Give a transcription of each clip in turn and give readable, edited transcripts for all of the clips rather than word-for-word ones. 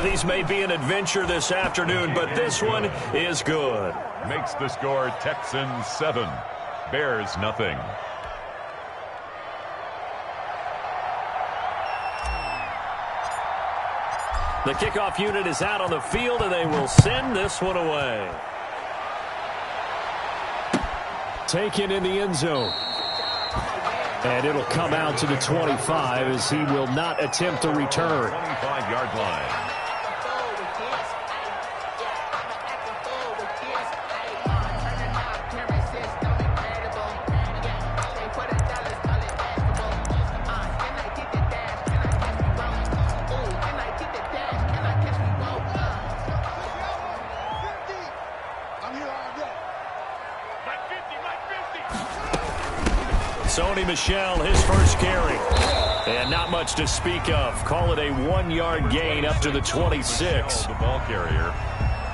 These may be an adventure this afternoon, but this one is good. Makes the score Texans 7, Bears nothing. The kickoff unit is out on the field, and they will send this one away. Taken in the end zone. And it'll come out to the 25 as he will not attempt a return. 25-yard line. Sony Michel, his first carry. And not much to speak of. Call it a 1-yard gain up to the 26. The ball carrier.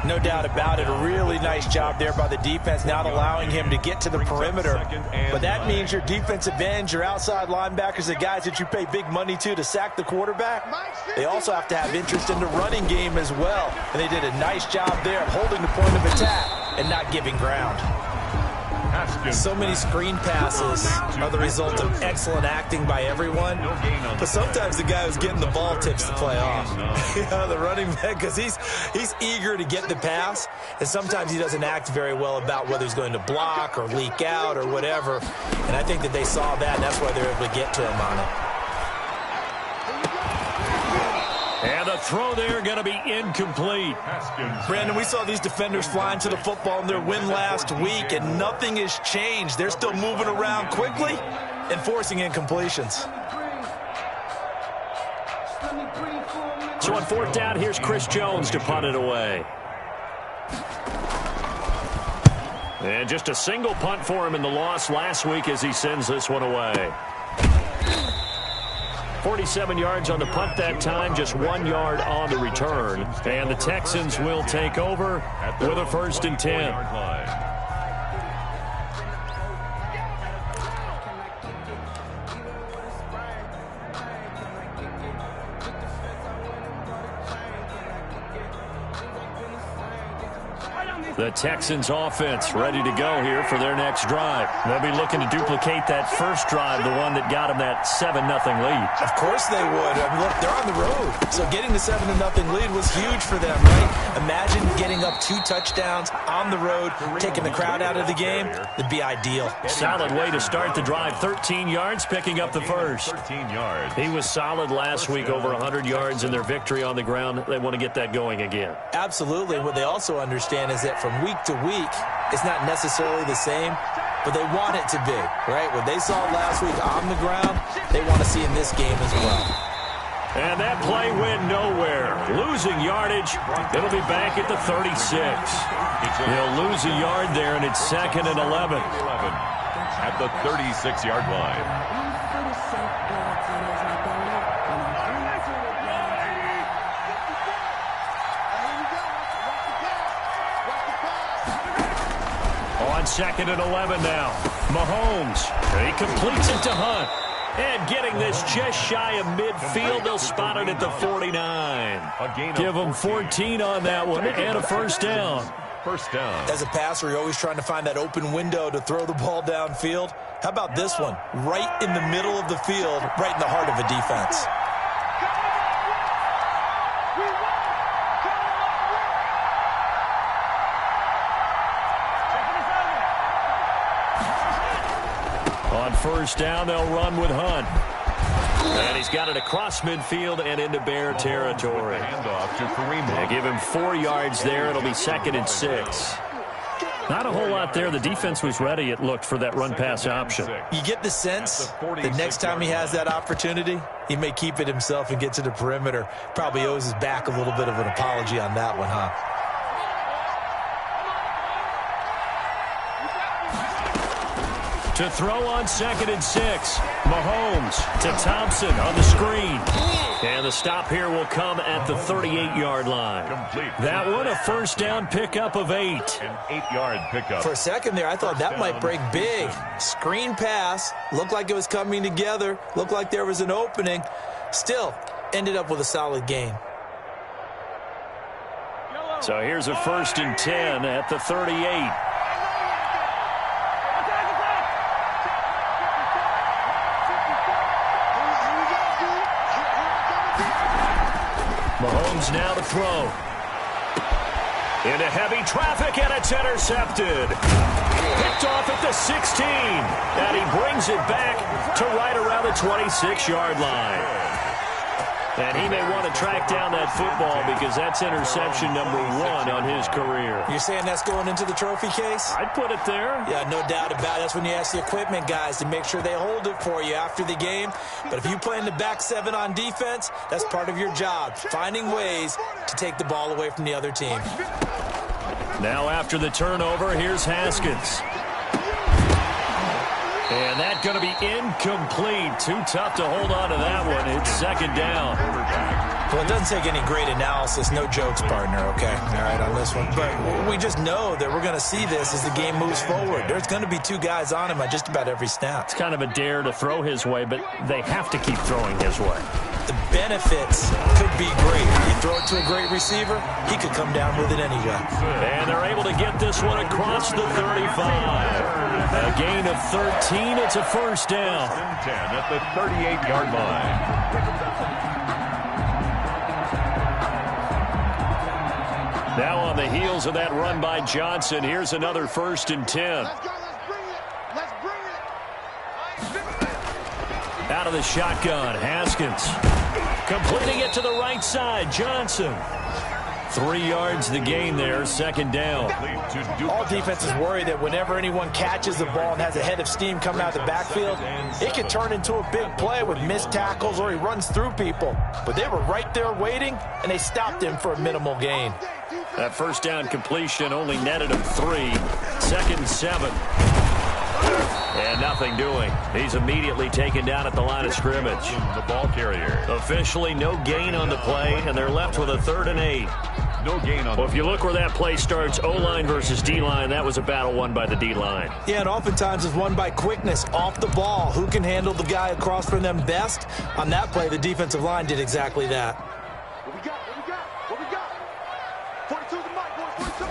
No doubt about it. A really nice job there by the defense, not allowing him to get to the perimeter. But that means your defensive ends, your outside linebackers, the guys that you pay big money to sack the quarterback, they also have to have interest in the running game as well. And they did a nice job there of holding the point of attack and not giving ground. So many screen passes are the result of excellent acting by everyone. But sometimes the guy who's getting the ball tips the play off. The running back, because he's eager to get the pass, and sometimes he doesn't act very well about whether he's going to block or leak out or whatever. And I think that they saw that, and that's why they were able to get to him on it. And the throw there going to be incomplete. Brandon, we saw these defenders flying to the football in their win last week, and nothing has changed. They're still moving around quickly and forcing incompletions. So on fourth down, here's Chris Jones to punt it away. And just a single punt for him in the loss last week as he sends this one away. 47 yards on the punt that time, just 1 yard on the return. And the Texans will take over with a 1st and 10. The Texans offense ready to go here for their next drive. They'll be looking to duplicate that first drive, the one that got them that 7-0 lead. Of course they would. I mean, look, they're on the road. So getting the 7-0 lead was huge for them, right? Imagine getting up 2 touchdowns on the road, taking the crowd out of the game. It'd be ideal. Solid way to start the drive. 13 yards, picking up the first. 13 yards. He was solid last week, over 100 yards in their victory on the ground. They want to get that going again. Absolutely. What they also understand is that from week to week, it's not necessarily the same, but they want it to be, right? What they saw last week on the ground, they want to see in this game as well. And that play went nowhere. Losing yardage. It'll be back at the 36. They'll lose a yard there, and it's 2nd and 11. At the 36-yard line. On 2nd and 11 now. Mahomes. He completes it to Hunt. And getting this just shy of midfield, they'll spot it at the 49. Give them 14 on that one and a 1st down. First down. As a passer, you're always trying to find that open window to throw the ball downfield. How about this one? Right in the middle of the field, right in the heart of a defense. On 1st down, they'll run with Hunt. And he's got it across midfield and into Bear territory. Handoff to Kareem. They give him 4 yards there. It'll be 2nd and 6. Not a whole lot there. The defense was ready, it looked, for that run-pass option. You get the sense that next time he has that opportunity, he may keep it himself and get to the perimeter. Probably owes his back a little bit of an apology on that one, huh? To throw on 2nd and 6. Mahomes to Thompson on the screen. And the stop here will come at the 38-yard line. That one, a 1st down pickup of 8. An 8-yard pickup. For a second there, I thought that might break big. Screen pass. Looked like it was coming together. Looked like there was an opening. Still, ended up with a solid gain. So here's a 1st and 10 at the 38. Mahomes now to throw. Into heavy traffic, and it's intercepted. Picked off at the 16. And he brings it back to right around the 26-yard line. And he may want to track down that football because that's interception number 1 on his career. You're saying that's going into the trophy case? I'd put it there. Yeah, no doubt about it. That's when you ask the equipment guys to make sure they hold it for you after the game. But if you play in the back 7 on defense, that's part of your job, finding ways to take the ball away from the other team. Now after the turnover, here's Haskins. And that's going to be incomplete. Too tough to hold on to that one. It's 2nd down. Well, it doesn't take any great analysis. No jokes, partner, okay? All right, on this one. But we just know that we're going to see this as the game moves forward. There's going to be 2 guys on him at just about every snap. It's kind of a dare to throw his way, but they have to keep throwing his way. The benefits could be great. You throw it to a great receiver, he could come down with it anyway. And they're able to get this one across the 35. A gain of 13. It's a 1st down. 10 at the 38-yard line. Now on the heels of that run by Johnson, here's another 1st and 10. Out of the shotgun, Haskins. Completing it to the right side, Johnson. 3 yards the gain there, 2nd down. All defenses worry that whenever anyone catches the ball and has a head of steam coming out of the backfield, it can turn into a big play with missed tackles or he runs through people. But they were right there waiting, and they stopped him for a minimal gain. That 1st down completion only netted him 3. 2nd and 7. And nothing doing. He's immediately taken down at the line of scrimmage. The ball carrier. Officially no gain on the play, and they're left with a 3rd and 8. No gain on. Well, if you look where that play starts, O-line versus D-line, that was a battle won by the D-line. Yeah, and oftentimes it's won by quickness off the ball. Who can handle the guy across from them best? On that play, the defensive line did exactly that. What we got? 42 the mic, boys, 42.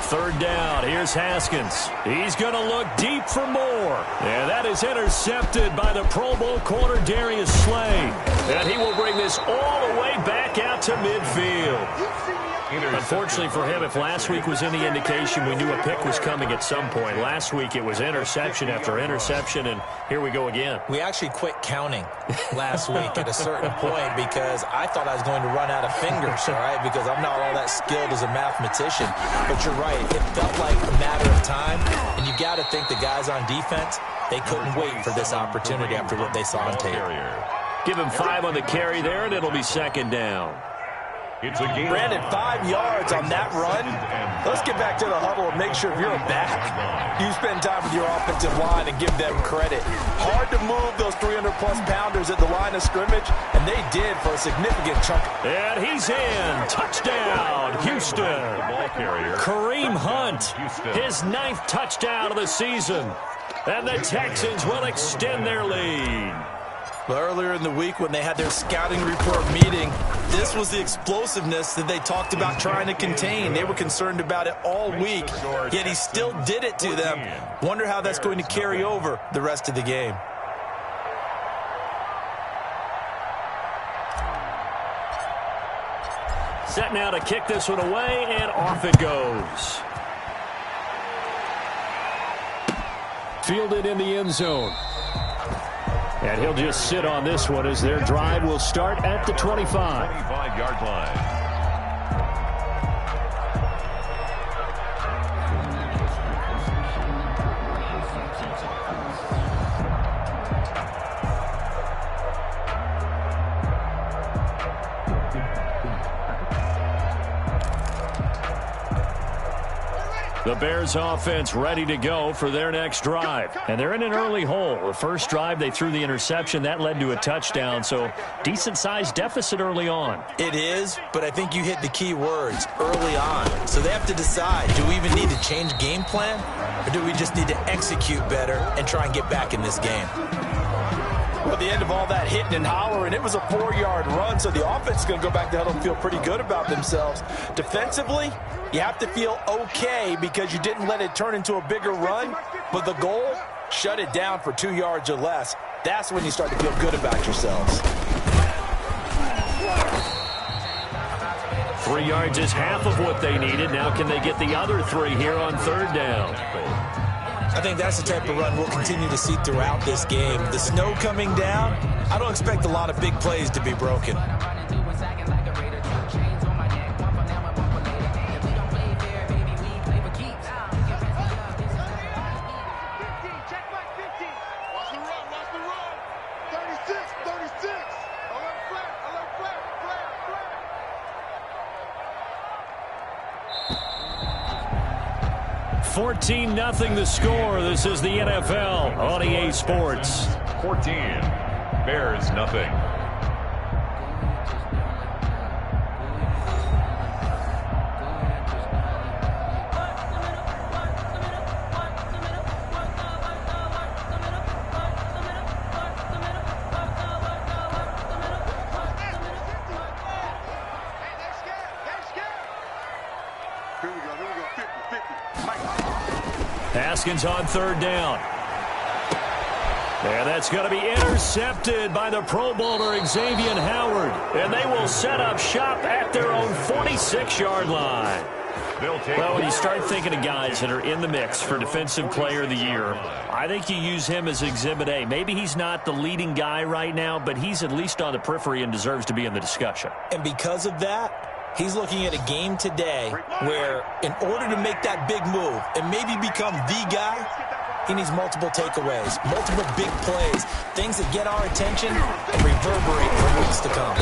3rd down. Here's Haskins. He's going to look deep for more. And that is intercepted by the Pro Bowl corner, Darius Slay. And he will bring this all the way back out to midfield. Unfortunately for him, if last week was any indication, we knew a pick was coming at some point. Last week it was interception after interception, and here we go again. We actually quit counting last week at a certain point because I thought I was going to run out of fingers, all right, because I'm not all that skilled as a mathematician. But you're right. It felt like a matter of time, and you got to think the guys on defense, they couldn't wait for this opportunity after what they saw on tape. Give him 5 on the carry there, and it'll be 2nd down. It's a gain. Brandon, 5 yards on that run. Let's get back to the huddle and make sure if you're a back, you spend time with your offensive line and give them credit. Hard to move those 300-plus pounders at the line of scrimmage, and they did for a significant chunk. And he's in. Touchdown, Houston. The ball carrier. Kareem Hunt, his 9th touchdown of the season. And the Texans will extend their lead. But earlier in the week when they had their scouting report meeting, this was the explosiveness that they talked about trying to contain. They were concerned about it all week, yet he still did it to them. Wonder how that's going to carry over the rest of the game. Set now to kick this one away, and off it goes. Fielded in the end zone. And he'll just sit on this one as their drive will start at the 25. 25-yard line. The Bears offense ready to go for their next drive. And they're in an early hole. The first drive, they threw the interception. That led to a touchdown, so decent-sized deficit early on. It is, but I think you hit the key words, early on. So they have to decide, do we even need to change game plan, or do we just need to execute better and try and get back in this game? But at the end of all that hitting and hollering, it was a 4-yard run, so the offense is going to go back to huddle and feel pretty good about themselves. Defensively, you have to feel okay because you didn't let it turn into a bigger run, but the goal, shut it down for 2 yards or less. That's when you start to feel good about yourselves. 3 yards is half of what they needed. Now can they get the other 3 here on 3rd down? I think that's the type of run we'll continue to see throughout this game. The snow coming down, I don't expect a lot of big plays to be broken. Nothing the score. This is the NFL on EA Sports. 14. Bears nothing. Haskins on 3rd down. And that's going to be intercepted by the Pro Bowler Xavier Howard. And they will set up shop at their own 46-yard line. Well, when you start thinking of guys that are in the mix for Defensive Player of the Year, I think you use him as Exhibit A. Maybe he's not the leading guy right now, but he's at least on the periphery and deserves to be in the discussion. And because of that, he's looking at a game today where in order to make that big move and maybe become the guy, he needs multiple takeaways, multiple big plays, things that get our attention and reverberate for weeks to come.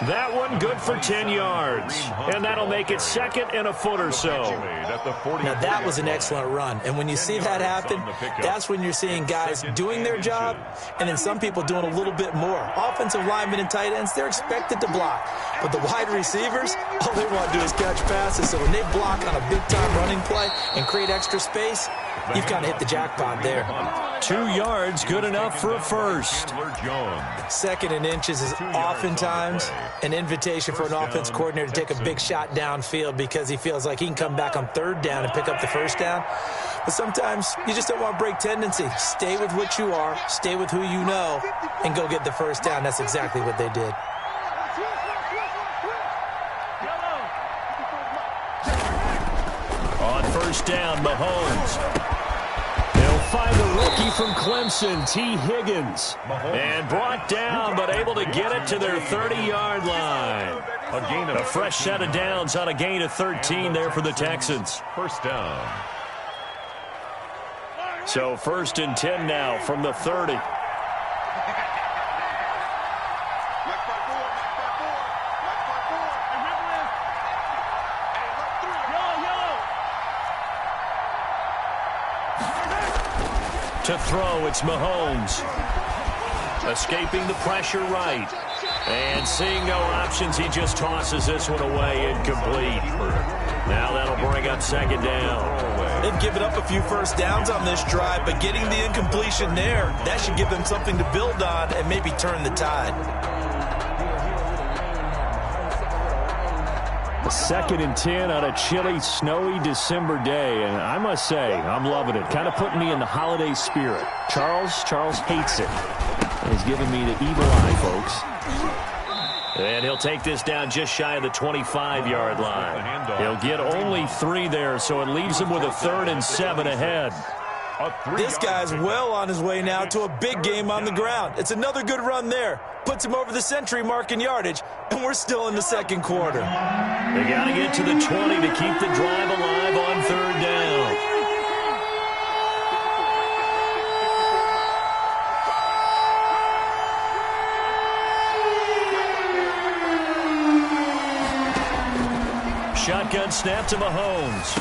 That one good for 10 yards, and that'll make it 2nd and a foot or so. Now, that was an excellent run, and when you see that happen, that's when you're seeing guys doing their job and then some people doing a little bit more. Offensive linemen and tight ends, they're expected to block, but the wide receivers, all they want to do is catch passes, so when they block on a big-time running play and create extra space, you've kind of hit the jackpot there. 2 yards, good enough for a first. 2nd and inches is oftentimes an invitation for an offense coordinator to take a big shot downfield because he feels like he can come back on 3rd down and pick up the 1st down. But sometimes you just don't want to break tendency. Stay with what you are, stay with who you know, and go get the 1st down. That's exactly what they did. On 1st down, Mahomes. He'll find the rookie from Clemson, T. Higgins. And brought down, but able to get it to their 30-yard line. A fresh set of downs on a gain of 13 there for the Texans. 1st down. So 1st and 10 now from the 30. To throw, it's Mahomes. Escaping the pressure right. And seeing no options, he just tosses this one away, incomplete. Now that'll bring up 2nd down. They've given up a few 1st downs on this drive, but getting the incompletion there, that should give them something to build on and maybe turn the tide. 2nd and 10 on a chilly, snowy December day, and I must say, I'm loving it. Kind of putting me in the holiday spirit. Charles hates it. And he's giving me the evil eye, folks. And he'll take this down just shy of the 25-yard line. He'll get only 3 there, so it leaves him with a 3rd and 7 ahead. This guy's well on his way now to a big game on the ground. It's another good run there. Puts him over the century mark in yardage, and we're still in the 2nd quarter. They got to get to the 20 to keep the drive alive on 3rd down. Shotgun snap to Mahomes.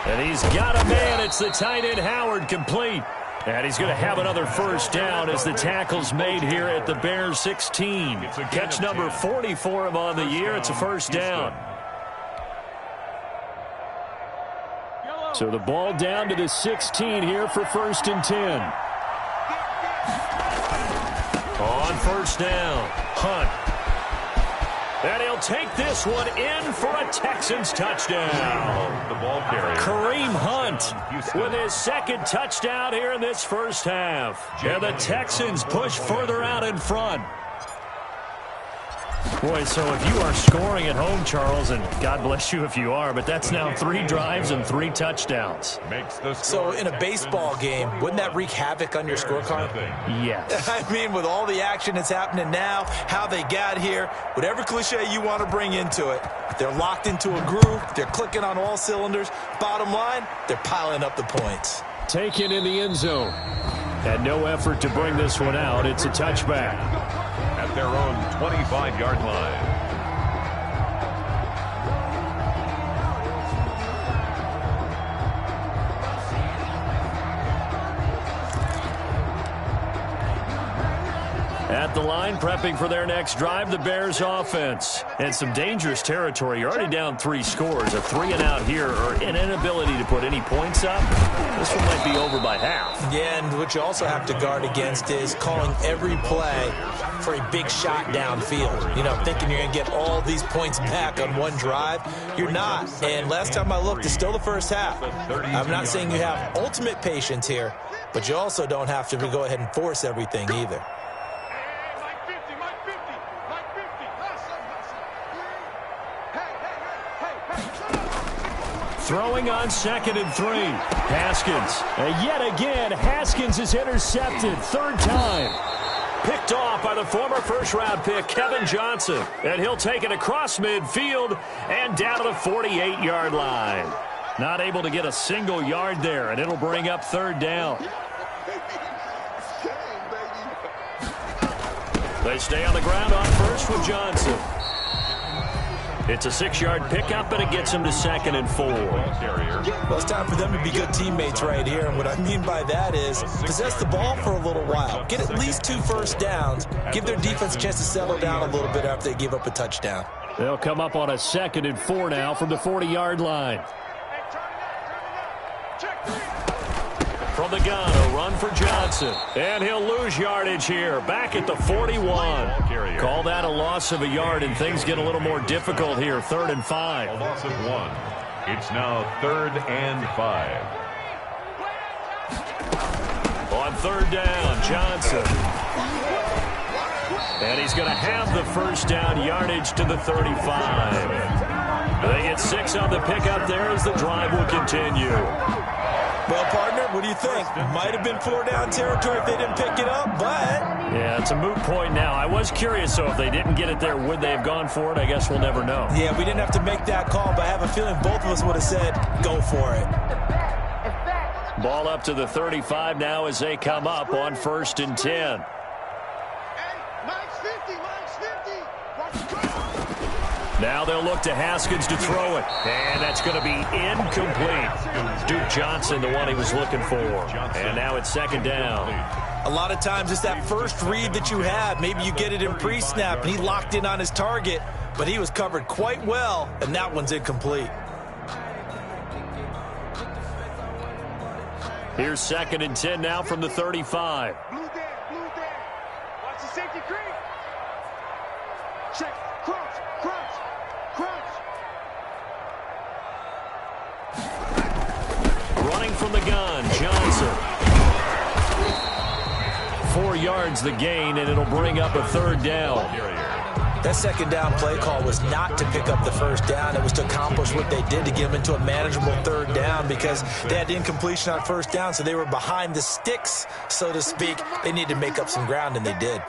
And he's got a man. It's the tight end Howard, complete. And he's going to have another 1st down as the tackle's made here at the Bears 16. Catch number 40 for him on the year. It's a 1st down. So the ball down to the 16 here for 1st and 10. first down. Hunt. And he'll take this one in for a Texans touchdown. The ball carrier. Kareem Hunt with his second touchdown here in this first half. And the Texans push further out in front. Boy, so if you are scoring at home, Charles, and God bless you if you are, but that's now 3 drives and 3 touchdowns. So in a baseball game, wouldn't that wreak havoc on your scorecard? Yes. I mean, with all the action that's happening now, how they got here, whatever cliche you want to bring into it, they're locked into a groove, they're clicking on all cylinders. Bottom line, they're piling up the points. Taken in the end zone. And no effort to bring this one out. It's a touchback. At their own 25-yard line. At the line, prepping for their next drive, the Bears offense. And some dangerous territory. You're already down 3 scores. A 3-and-out here, or an inability to put any points up. This one might be over by half. Yeah, and what you also have to guard against is calling every play for a big shot downfield. You know, thinking you're going to get all these points back on one drive. You're not. And last time I looked, it's still the first half. I'm not saying you have ultimate patience here, but you also don't have to go ahead and force everything either. Throwing on 2nd and 3. Haskins. And yet again, Haskins is intercepted. 3rd time. Picked off by the former first-round pick, Kevin Johnson. And he'll take it across midfield and down to the 48-yard line. Not able to get a single yard there, and it'll bring up 3rd down. They stay on the ground on first with Johnson. It's a 6-yard pickup, and it gets him to 2nd and 4. Well, it's time for them to be good teammates right here. And what I mean by that is possess the ball for a little while. Get at least 2 first downs. Give their defense a chance to settle down a little bit after they give up a touchdown. They'll come up on a 2nd and 4 now from the 40-yard line. From the gun, a run for Johnson. And he'll lose yardage here. Back at the 41. Call that a loss of a yard, and things get a little more difficult here. 3rd and 5. A loss of 1. It's now 3rd and 5. On 3rd down, Johnson. And he's going to have the first down, yardage to the 35. They get 6 on the pickup there as the drive will continue. Well, partner, what do you think? Might have been 4-down territory if they didn't pick it up, but... Yeah, it's a moot point now. I was curious, so if they didn't get it there, would they have gone for it? I guess we'll never know. Yeah, we didn't have to make that call, but I have a feeling both of us would have said, go for it. Ball up to the 35 now as they come up on 1st and 10. Now they'll look to Haskins to throw it. And that's going to be incomplete. Duke Johnson, the one he was looking for. And now it's 2nd down. A lot of times it's that first read that you have. Maybe you get it in pre-snap, and he locked in on his target, but he was covered quite well, and that one's incomplete. Here's 2nd and 10 now from the 35. Blue Dan. Watch the safety creep. Check. Crunch. Running from the gun, Johnson. 4 yards the gain, and it'll bring up a 3rd down. That 2nd down play call was not to pick up the first down. It was to accomplish what they did to get them into a manageable 3rd down because they had incompletion on 1st down, so they were behind the sticks, so to speak. They needed to make up some ground, and they did.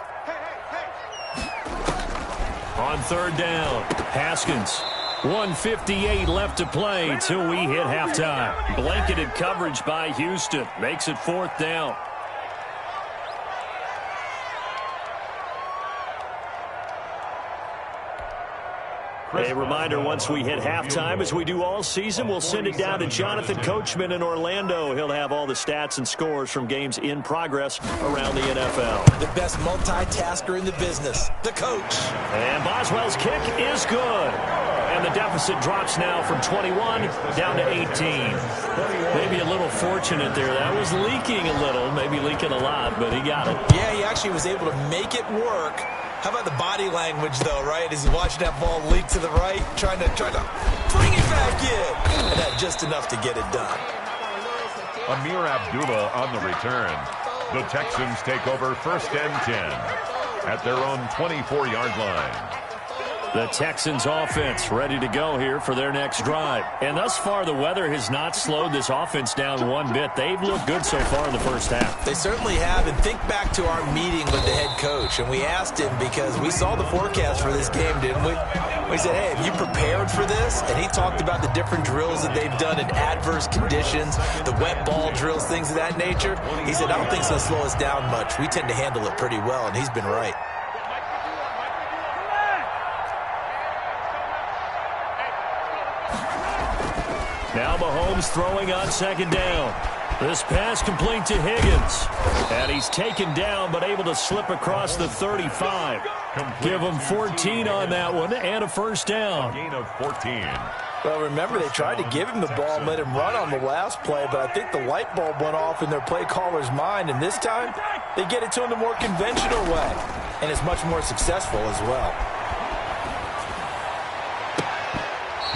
On 3rd down, Haskins. 1:58 left to play till we hit halftime. Blanketed coverage by Houston. Makes it 4th down. A reminder, once we hit halftime, as we do all season, we'll send it down to Jonathan Coachman in Orlando. He'll have all the stats and scores from games in progress around the NFL. The best multitasker in the business, the coach. And Boswell's kick is good. And the deficit drops now from 21 down to 18. Maybe a little fortunate there. That was leaking a little, maybe leaking a lot, but he got it. Yeah, he actually was able to make it work. How about the body language, though, right? As he's watching that ball leak to the right, trying to bring it back in. And that just enough to get it done. Amir Abdullah on the return. The Texans take over 1st and 10 at their own 24-yard line. The Texans offense ready to go here for their next drive. And thus far, the weather has not slowed this offense down one bit. They've looked good so far in the first half. They certainly have. And think back to our meeting with the head coach. And we asked him, because we saw the forecast for this game, didn't we? We said, hey, have you prepared for this? And he talked about the different drills that they've done in adverse conditions, the wet ball drills, things of that nature. He said, I don't think it's going to slow us down much. We tend to handle it pretty well, and he's been right. Now Mahomes throwing on 2nd down. This pass complete to Higgins. And he's taken down but able to slip across the 35. Give him 14 on that one and a 1st down. Gain of 14. Well, remember, they tried to give him the ball and let him run on the last play, but I think the light bulb went off in their play caller's mind, and this time they get it to him the more conventional way, and it's much more successful as well.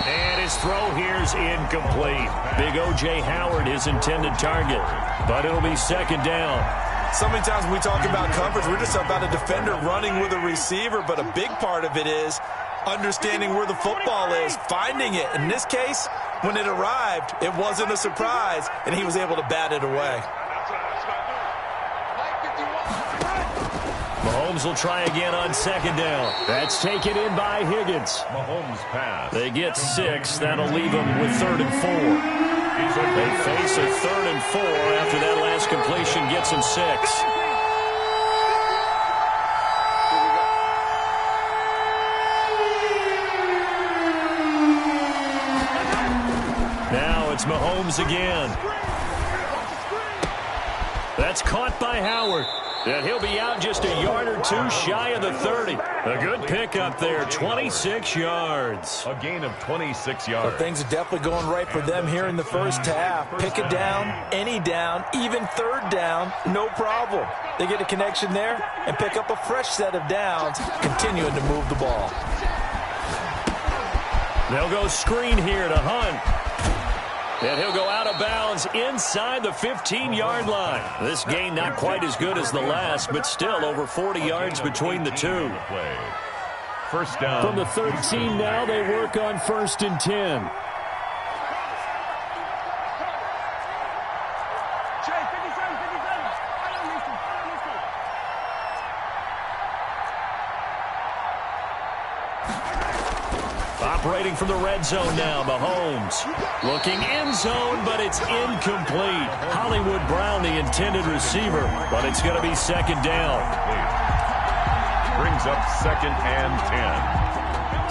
And his throw here's incomplete. Big O.J. Howard, his intended target, but it'll be 2nd down. So many times when we talk about coverage, we're just about a defender running with a receiver, but a big part of it is understanding where the football is, finding it. In this case, when it arrived, it wasn't a surprise, and he was able to bat it away. Mahomes will try again on 2nd down. That's taken in by Higgins. Mahomes pass. They get 6. That'll leave them with 3rd and 4. They face a 3rd and 4 after that last completion gets them 6. Now it's Mahomes again. That's caught by Howard. And he'll be out just a yard or two shy of the 30. A good pickup there, 26 yards. A gain of 26 yards. Well, things are definitely going right for them here in the first half. Pick a down, any down, even 3rd down, no problem. They get a connection there and pick up a fresh set of downs, continuing to move the ball. They'll go screen here to Hunt. And he'll go out of bounds inside the 15-yard line. This gain not quite as good as the last, but still over 40 yards between the two. 1st down. From the 13 now, they work on 1st and 10. Operating from the red zone now, Mahomes. Looking end zone, but it's incomplete. Hollywood Brown, the intended receiver, but it's going to be 2nd down. Brings up 2nd and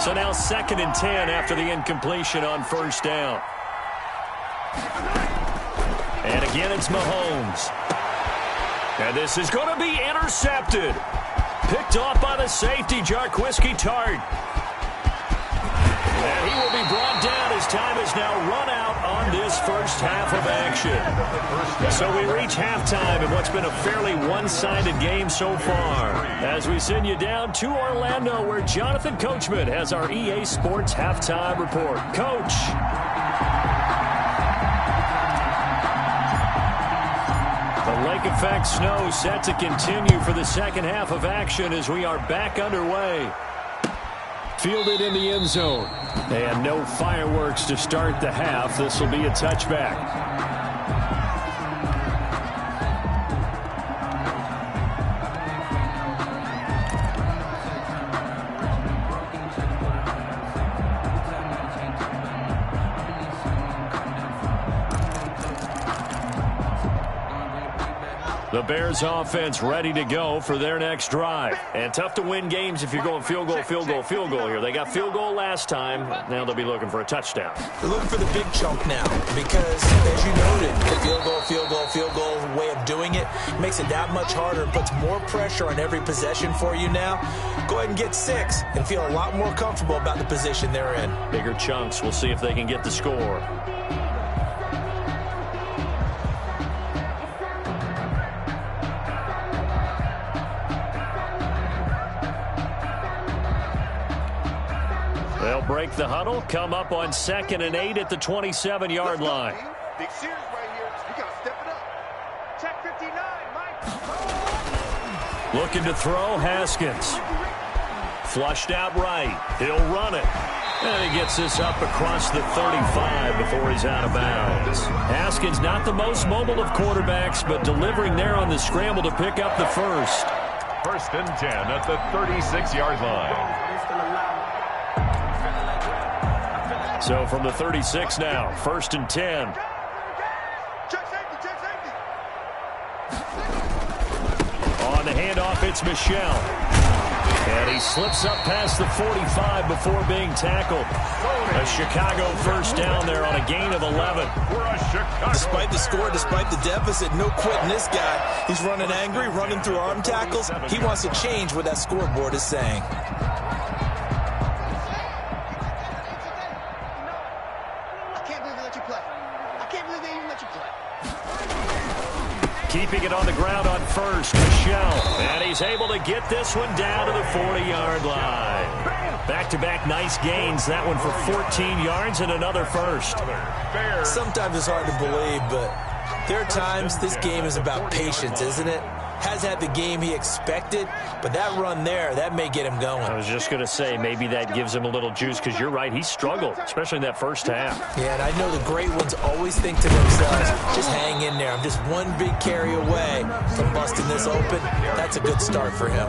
10. So now 2nd and 10 after the incompletion on 1st down. And again, it's Mahomes. And this is going to be intercepted. Picked off by the safety, Jarquiski Tart. And he will be brought down as time is now run out on this first half of action. So we reach halftime in what's been a fairly one-sided game so far. As we send you down to Orlando, where Jonathan Coachman has our EA Sports halftime report. Coach. The lake effect snow set to continue for the second half of action as we are back underway. Fielded in the end zone. And no fireworks to start the half. This will be a touchback. The Bears offense ready to go for their next drive. And tough to win games if you're going field goal, field goal, field goal here. They got field goal last time. Now they'll be looking for a touchdown. They're looking for the big chunk now because, as you noted, the field goal, field goal, field goal way of doing it makes it that much harder and puts more pressure on every possession for you now. Go ahead and get 6 and feel a lot more comfortable about the position they're in. Bigger chunks. We'll see if they can get the score. They'll break the huddle, come up on 2nd and 8 at the 27-yard line. Big series right here. You got to step it up. Check 59, Mike. Looking to throw, Haskins. Flushed out right. He'll run it. And he gets this up across the 35 before he's out of bounds. Haskins not the most mobile of quarterbacks, but delivering there on the scramble to pick up the first. 1st and 10 at the 36-yard line. So from the 36 now, 1st and 10. Check safety, check safety. On the handoff, it's Michel. And he slips up past the 45 before being tackled. A Chicago first down there on a gain of 11. Despite the score, despite the deficit, no quitting this guy. He's running angry, running through arm tackles. He wants to change what that scoreboard is saying. Keeping it on the ground on first, Michel. And he's able to get this one down to the 40-yard line. Back-to-back nice gains. That one for 14 yards and another first. Sometimes it's hard to believe, but there are times this game is about patience, isn't it? Has had the game he expected, but that run there, that may get him going. I was just going to say, maybe that gives him a little juice, because you're right, he struggled, especially in that first half. Yeah, and I know the great ones always think to themselves, just hang in there. I'm just one big carry away from busting this open. That's a good start for him.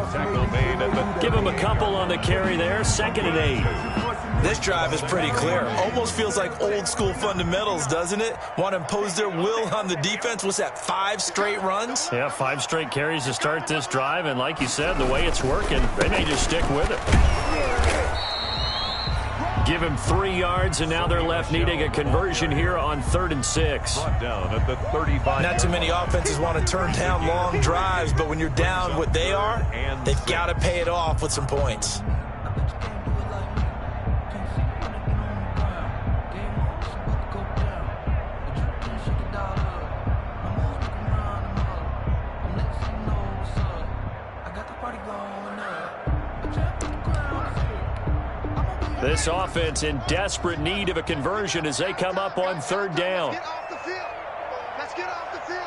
Give him a couple on the carry there, 2nd and 8. This drive is pretty clear. Almost feels like old school fundamentals, doesn't it? Want to impose their will on the defense. What's that, 5 straight runs? Yeah, 5 straight carries to start this drive, and like you said, the way it's working, they may just stick with it. Give him 3 yards, and now they're left needing a conversion here on 3rd and 6. Down at the 35. Not too many offenses want to turn down long drives, but when you're down what they are, they've got to pay it off with some points. This offense in desperate need of a conversion as they come up on 3rd down. Get off the field. Let's get off the field.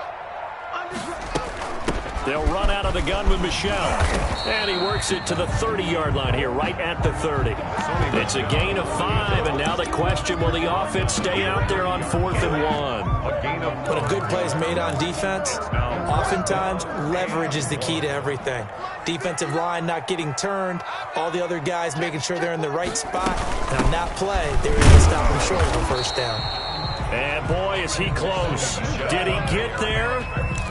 They'll run out of the gun with Michel. And he works it to the 30-yard line here, right at the 30. It's a gain of 5, and now the question, will the offense stay out there on 4th and 1? When a good play is made on defense, oftentimes leverage is the key to everything. Defensive line not getting turned, all the other guys making sure they're in the right spot. And on that play, they were able to stop him short of a first down. And boy, is he close. Did he get there?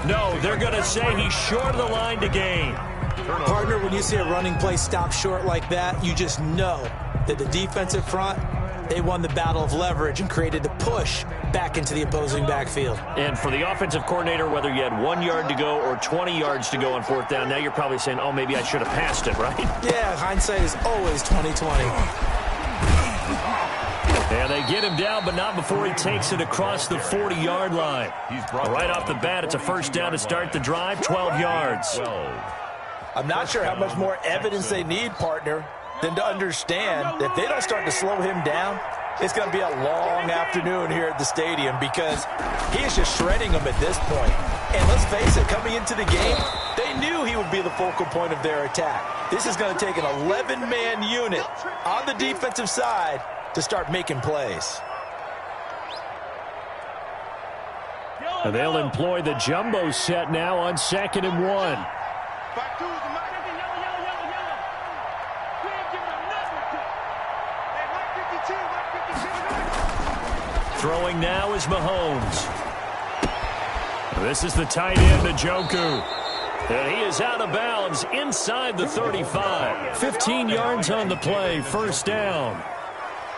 No, they're going to say he's short of the line to gain. Partner, when you see a running play stop short like that, you just know that the defensive front, they won the battle of leverage and created the push back into the opposing backfield. And for the offensive coordinator, whether you had 1 yard to go or 20 yards to go on 4th down, now you're probably saying, oh, maybe I should have passed it, right? Yeah, hindsight is always 20/20. And they get him down, but not before he takes it across the 40-yard line. Right off the bat, it's a first down to start the drive, 12 yards. I'm not sure how much more evidence they need, partner, than to understand that if they don't start to slow him down, it's going to be a long afternoon here at the stadium because he is just shredding them at this point. And let's face it, coming into the game, they knew he would be the focal point of their attack. This is going to take an 11-man unit on the defensive side to start making plays. And they'll employ the jumbo set now on 2nd and 1. Throwing now is Mahomes. This is the tight end, Njoku. And he is out of bounds inside the 35. 15 yards on the play, first down.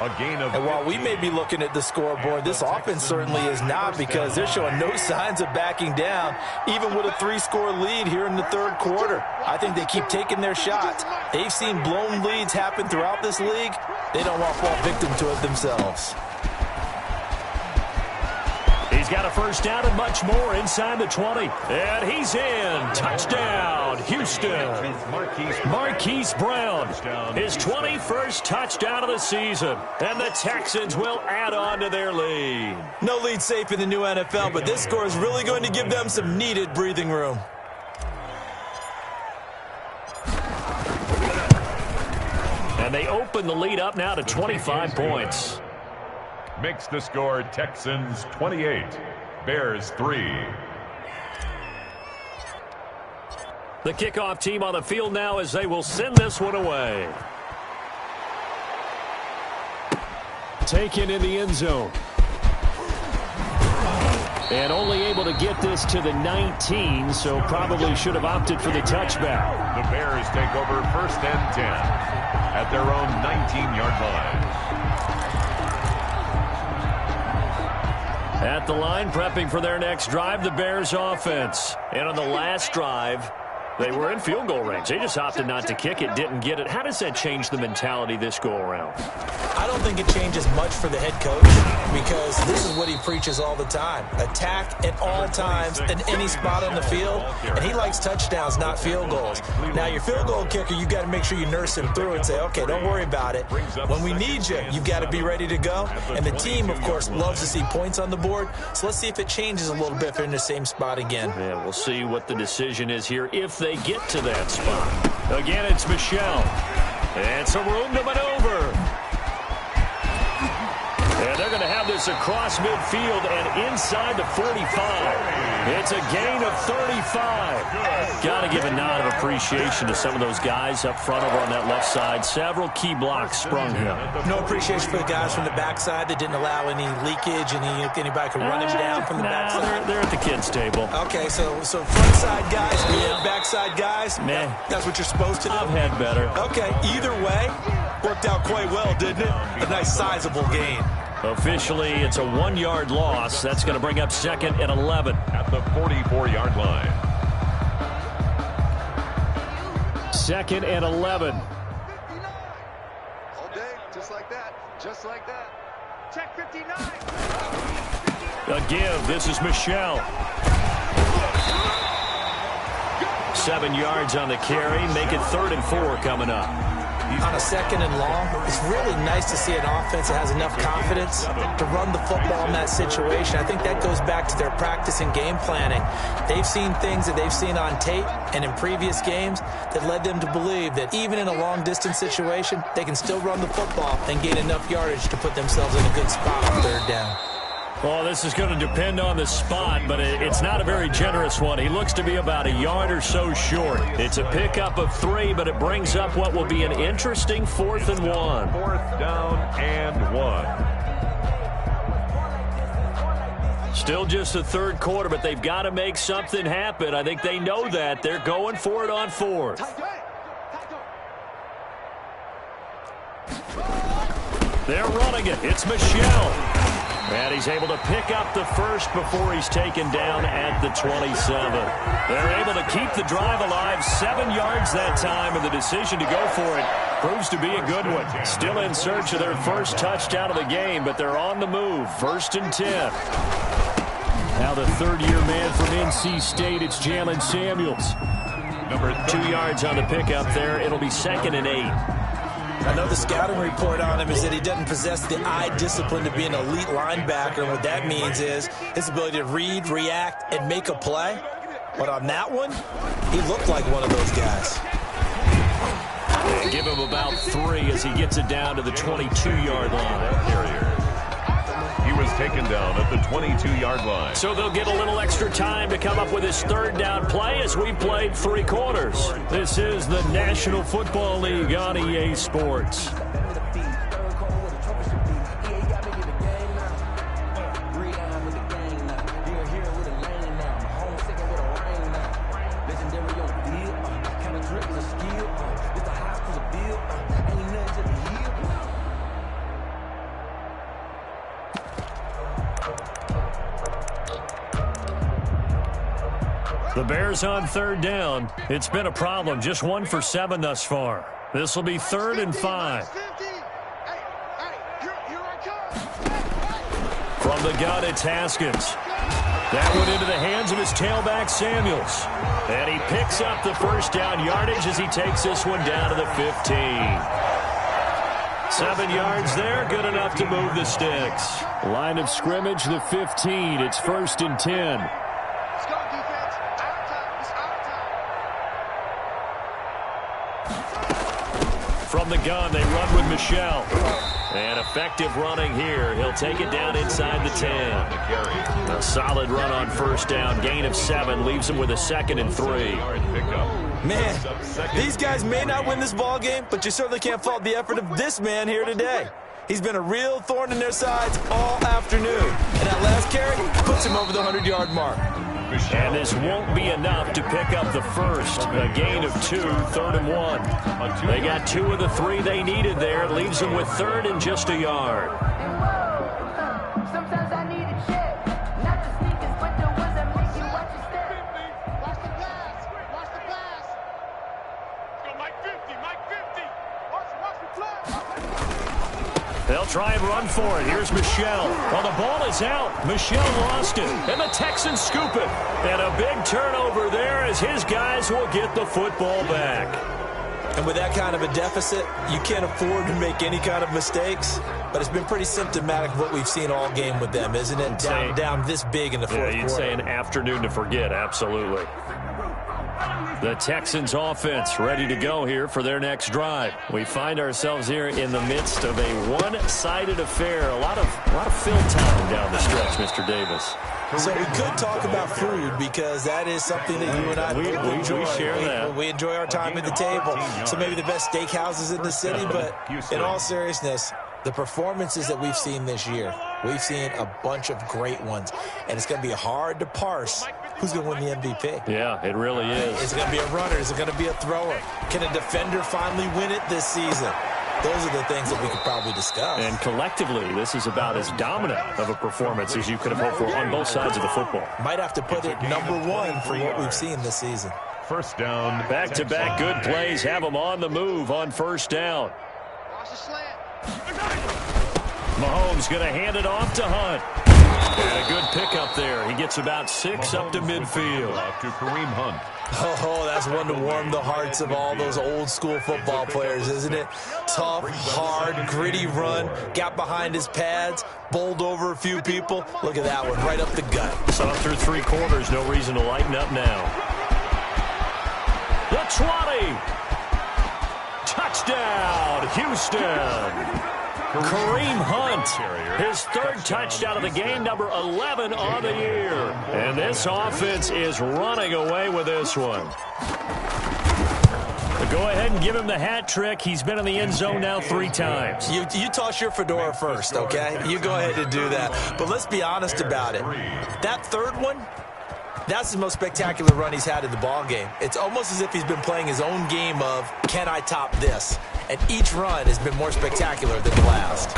And while we may be looking at the scoreboard, this offense certainly is not, because they're showing no signs of backing down, even with a 3-score lead here in the third quarter. I think they keep taking their shots. They've seen blown leads happen throughout this league. They don't want to fall victim to it themselves. He's got a first down and much more inside the 20. And he's in. Touchdown, Houston. Marquise Brown, his 21st touchdown of the season. And the Texans will add on to their lead. No lead safe in the new NFL, but this score is really going to give them some needed breathing room. And they open the lead up now to 25 points. Makes the score Texans 28, Bears 3. The kickoff team on the field now as they will send this one away. Taken in the end zone. And only able to get this to the 19, so probably should have opted for the touchback. The Bears take over first and 10 at their own 19-yard line. At the line, prepping for their next drive, the Bears offense. And on the last drive, they were in field goal range. They just opted not to kick it, didn't get it. How does that change the mentality this go-around? I don't think it changes much for the head coach, because this is what he preaches all the time. Attack at all times in any spot on the field, and he likes touchdowns, not field goals. Now, your field goal kicker, you've got to make sure you nurse him through and say, okay, don't worry about it. When we need you, you've got to be ready to go. And the team, of course, loves to see points on the board, so let's see if it changes a little bit if they're in the same spot again. Yeah, we'll see what the decision is here if they get to that spot. Again, it's Michel. It's a room to maneuver. And they're going to have this across midfield and inside the 45. It's a gain of 35. Got to give a nod of appreciation to some of those guys up front over on that left side. Several key blocks sprung here. No appreciation for the guys from the backside that didn't allow any leakage, and anybody could run him down from the backside. They're at the kids' table. Okay, so front side guys, backside guys, that's what you're supposed to do? I've had better. Okay, either way, worked out quite well, didn't it? A nice sizable gain. Officially, it's a 1-yard loss. That's going to bring up second and 11. At the 44-yard line. Second and 11. All day, just like that. Just like that. Check 59. A give. This is Michel. 7 yards on the carry. Make it 3rd and 4 coming up. On a second and long, it's really nice to see an offense that has enough confidence to run the football in that situation. I think that goes back to their practice and game planning. They've seen things that they've seen on tape and in previous games that led them to believe that even in a long-distance situation, they can still run the football and gain enough yardage to put themselves in a good spot on 3rd down. Well, this is going to depend on the spot, but it's not a very generous one. He looks to be about a yard or so short. It's a pickup of 3, but it brings up what will be an interesting 4th and 1. 4th down and 1. Still just the 3rd quarter, but they've got to make something happen. I think they know that. They're going for it on 4th. They're running it. It's Michel. And he's able to pick up the first before he's taken down at the 27. They're able to keep the drive alive, 7 yards that time, and the decision to go for it proves to be a good one. Still in search of their first touchdown of the game, but they're on the move. 1st and 10. Now the 3rd-year man from NC State, it's Jalen Samuels. 2 yards on the pickup there. It'll be 2nd and 8. I know the scouting report on him is that he doesn't possess the eye discipline to be an elite linebacker. And what that means is his ability to read, react, and make a play. But on that one, he looked like one of those guys. They give him about 3 as he gets it down to the 22-yard line. He was taken down at the 22-yard line. So they'll get a little extra time to come up with his 3rd down play as we played 3 quarters. This is the National Football League on EA Sports. The Bears on third down. It's been a problem. Just 1 for 7 thus far. This will be 3rd and 5. From the gun, it's Haskins. That went into the hands of his tailback, Samuels. And he picks up the first down yardage as he takes this one down to the 15. 7 yards there, good enough to move the sticks. Line of scrimmage, the 15. It's 1st and 10. Let's go, defense. Out of time. It's out of time. From the gun, they run with Michel. And effective running here. He'll take it down inside the 10. A solid run on first down. Gain of 7 leaves him with a 2nd and 3. Man, these guys may not win this ball game, but you certainly can't fault the effort of this man here today. He's been a real thorn in their sides all afternoon. And that last carry puts him over the 100-yard mark. And this won't be enough to pick up the first. A gain of 2, 3rd and 1. They got 2 of the 3 they needed there. It leaves them with 3rd and just a yard. Sometimes I need a check. Not the sneakers, but the ones that make you watch your step. Watch the pass. Watch the pass. Let's go, Mike 50. Mike 50. Watch the flag. They'll try and run for it. Here's Michel. Well, the ball is out. Michel lost it. And the Texans scoop it. And a big turnover there as his guys will get the football back. And with that kind of a deficit, you can't afford to make any kind of mistakes. But it's been pretty symptomatic of what we've seen all game with them, isn't it? Down this big in the fourth quarter. You'd say an afternoon to forget, absolutely. The Texans offense ready to go here for their next drive. We find ourselves here in the midst of a one-sided affair. A lot of fill time down the stretch, Mr. Davis. So we could talk about food because that is something that you and I enjoy. We share that. We enjoy our time at the table. So maybe the best steakhouses in the city, but in all seriousness, the performances that we've seen this year, we've seen a bunch of great ones, and it's going to be hard to parse who's going to win the MVP. Yeah, it really is. Is it going to be a runner? Is it going to be a thrower? Can a defender finally win it this season? Those are the things that we could probably discuss. And collectively, this is about as dominant of a performance as you could have hoped for on both sides of the football. Might have to put it #1 for what we've seen this season. First down. Back-to-back good plays have them on the move on first down. Watch the slant. Mahomes going to hand it off to Hunt. And a good pickup there. He gets about 6 up to midfield. To Kareem Hunt. Oh, that's one to warm the hearts of all those old-school football players, isn't it? Tough, hard, gritty run. Got behind his pads, bowled over a few people. Look at that one, right up the gut. So through 3 quarters, no reason to lighten up now. The 20. Touchdown, Houston. Kareem Hunt, his 3rd touchdown of the game, number 11 on the year. And this offense is running away with this one. Go ahead and give him the hat trick. He's been in the end zone now 3 times. You toss your fedora first, okay? You go ahead and do that. But let's be honest about it. That 3rd one, that's the most spectacular run he's had in the ball game. It's almost as if he's been playing his own game of, can I top this? And each run has been more spectacular than the last.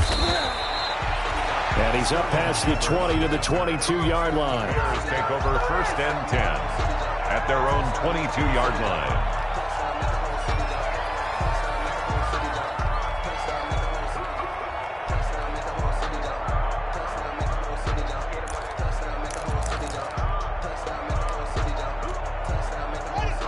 And he's up past the 20 to the 22-yard line. Bears take over 1st and 10 at their own 22-yard line.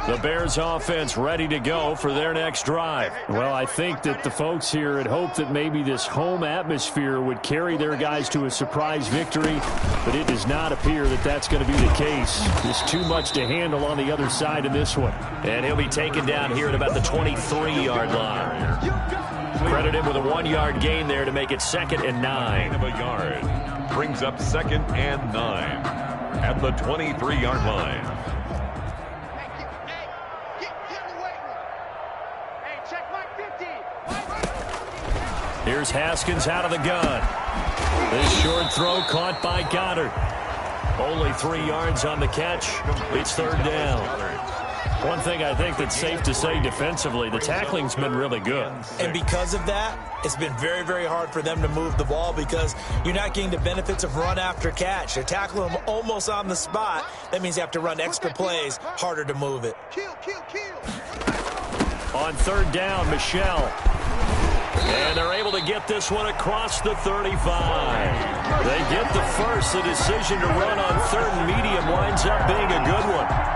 The Bears offense ready to go for their next drive. Well, I think that the folks here had hoped that maybe this home atmosphere would carry their guys to a surprise victory, but it does not appear that that's going to be the case. There's too much to handle on the other side of this one. And he'll be taken down here at about the 23-yard line. Credit him with a 1-yard gain there to make it 2nd and 9. Of a yard. Brings up 2nd and 9 at the 23-yard line. Here's Haskins out of the gun. This short throw caught by Goddard. Only 3 yards on the catch. It's 3rd down. One thing I think that's safe to say defensively, the tackling's been really good. And because of that, it's been very, very hard for them to move the ball because you're not getting the benefits of run after catch. They're tackling them almost on the spot. That means you have to run extra plays, harder to move it. On third down, Michelle. And they're able to get this one across the 35. They get the first. The decision to run on third and medium winds up being a good one.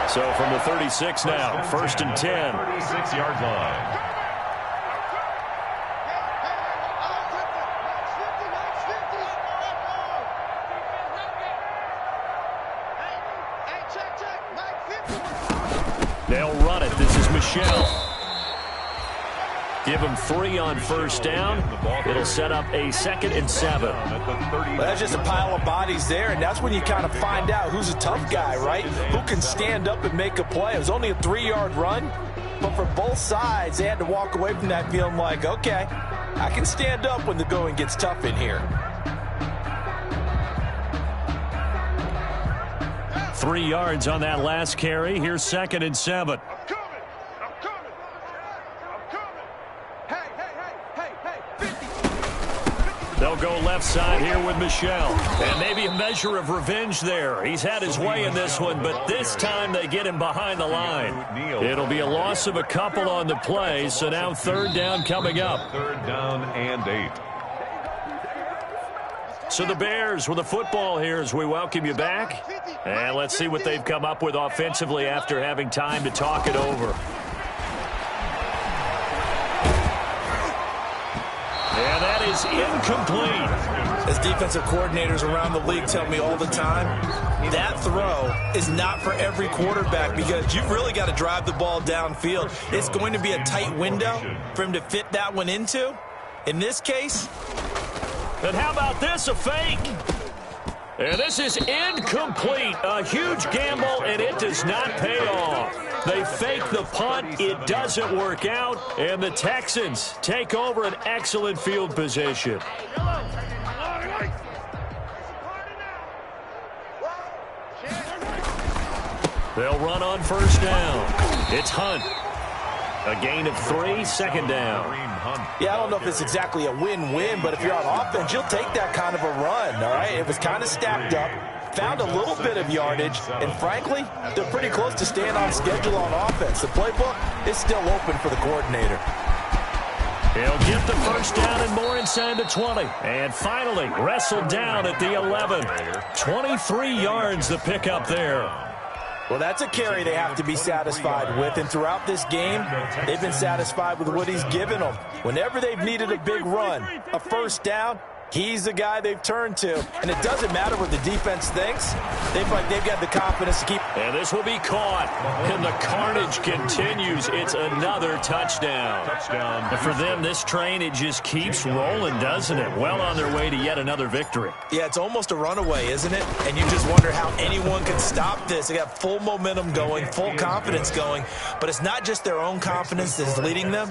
So from the 36 now, first and 10. 36-yard line. They'll run it. This is Michelle. Give him 3 on first down. It'll set up a 2nd and 7. Well, that's just a pile of bodies there, and that's when you kind of find out who's a tough guy, right? Who can stand up and make a play. It was only a 3-yard run, but for both sides, they had to walk away from that feeling like, okay, I can stand up when the going gets tough in here. 3 yards on that last carry. Here's 2nd and 7. They'll go left side here with Michelle. And maybe a measure of revenge there. He's had his way in this one, but this time they get him behind the line. It'll be a loss of a couple on the play, so now third down coming up. Third down and 8. So the Bears with the football here as we welcome you back. And let's see what they've come up with offensively after having time to talk it over. And that is incomplete. As defensive coordinators around the league tell me all the time, that throw is not for every quarterback because you've really got to drive the ball downfield. It's going to be a tight window for him to fit that one into. In this case. And how about this, a fake? And this is incomplete. A huge gamble, and it does not pay off. They fake the punt. It doesn't work out. And the Texans take over an excellent field position. They'll run on first down. It's Hunt. A gain of 3, 2nd down. Yeah, I don't know if it's exactly a win-win, but if you're on offense, you'll take that kind of a run, all right? It was kind of stacked up, found a little bit of yardage, and frankly, they're pretty close to staying on schedule on offense. The playbook is still open for the coordinator. He'll get the first down and more inside the 20. And finally, wrestled down at the 11. 23 yards the pickup there. Well, that's a carry they have to be satisfied with, and throughout this game, they've been satisfied with what he's given them. Whenever they've needed a big run, a first down, he's the guy they've turned to. And it doesn't matter what the defense thinks. They've got the confidence to keep. And this will be caught. And the carnage continues. It's another touchdown. And for them, this train, it just keeps rolling, doesn't it? Well on their way to yet another victory. Yeah, it's almost a runaway, isn't it? And you just wonder how anyone can stop this. They got full momentum going, full confidence going. But it's not just their own confidence that's leading them.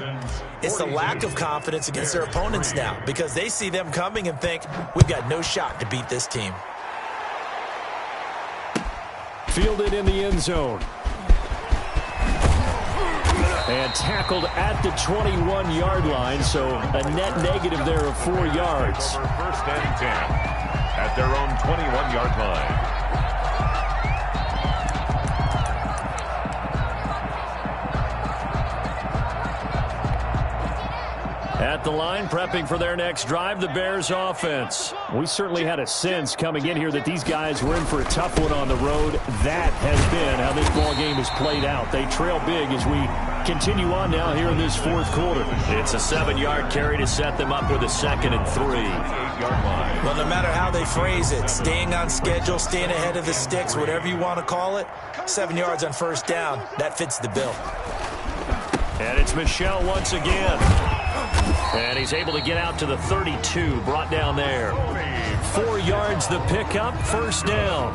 It's the lack of confidence against their opponents now because they see them coming and think, we've got no shot to beat this team. Fielded in the end zone. And tackled at the 21-yard line, so a net negative there of 4 yards. First and 10 at their own 21-yard line. At the line, prepping for their next drive, the Bears offense. We certainly had a sense coming in here that these guys were in for a tough one on the road. That has been how this ball game has played out. They trail big as we continue on now here in this fourth quarter. It's a 7-yard carry to set them up with a 2nd and 3. Well, no matter how they phrase it, staying on schedule, staying ahead of the sticks, whatever you want to call it, 7 yards on first down, that fits the bill. And it's Michelle once again. And he's able to get out to the 32, brought down there. 4 yards the pickup, first down.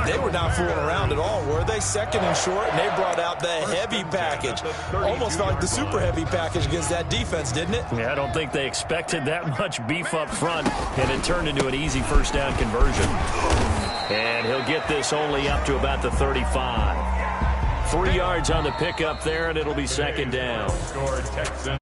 They were not fooling around at all, were they? 2nd and short, and they brought out the heavy package. Almost felt like the super heavy package against that defense, didn't it? Yeah, I don't think they expected that much beef up front, and it turned into an easy first down conversion. And he'll get this only up to about the 35. 3 yards on the pickup there, and it'll be second down. Score Texans.